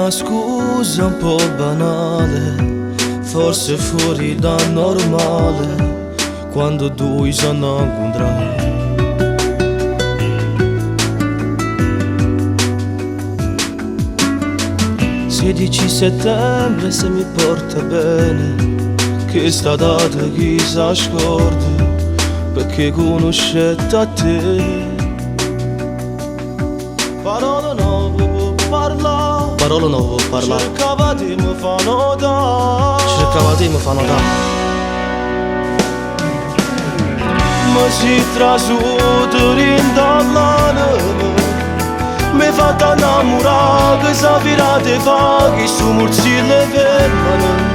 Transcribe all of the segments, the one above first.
una scusa un po' banale, forse fuori da normale, quando due sono incontrati. 16 settembre se mi porta bene, che sta data chi sa scorda, perché conoscete a te. Parola nuova può parlare, Parola non può parlare, cercava di mi fa notare, cercava di mi fa notare. ma si trasuta rindall'anima, mi fatta innamorare che sa virate fa che su murzille fermano.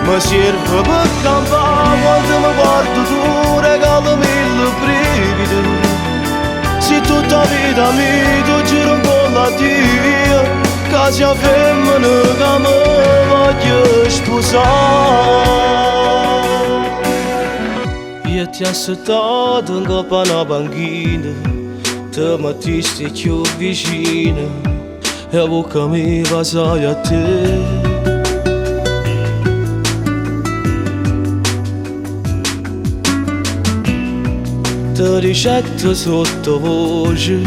Ma serve per campare quando mi guardo tu, regalami il brivido. Se tutta vita mi tu giro un po' la Dio, che sia femmina che mi voglio sposare. Io ti ho aspettato in coppa a una panchina, te mettisti più vicino e a bocca mi passai a te. Te ricetto sottovoce,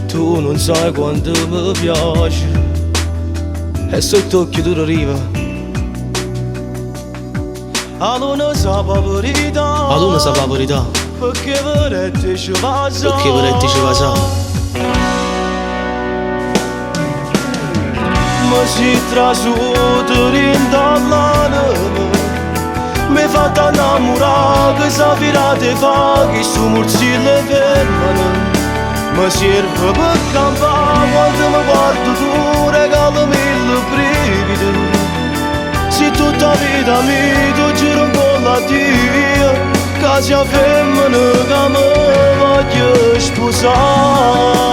tu non sai quanto mi piace, e sotto occhio tu arriva. Allora sa la verità, Allora sa la verità, perché veramente ci va sa, perché veramente ci va sa. ma si trasuta rindall'anima, mi fatta innamorare che sa virate fa che su murzille fermano. Ma serve per campare quando mi guardo tu, regalami il brivido. Se tutta vita mi tu giro un po' la Dio, che sia femmina che mi voglio sposare.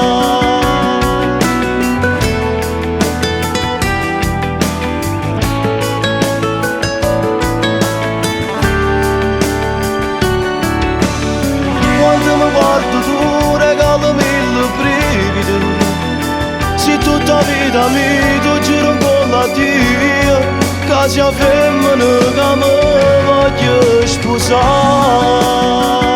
Guardo tu, regalami il brivido. Se tutta vita mi tu giro un po' la Dio, che sia femmina che mi voglio sposare.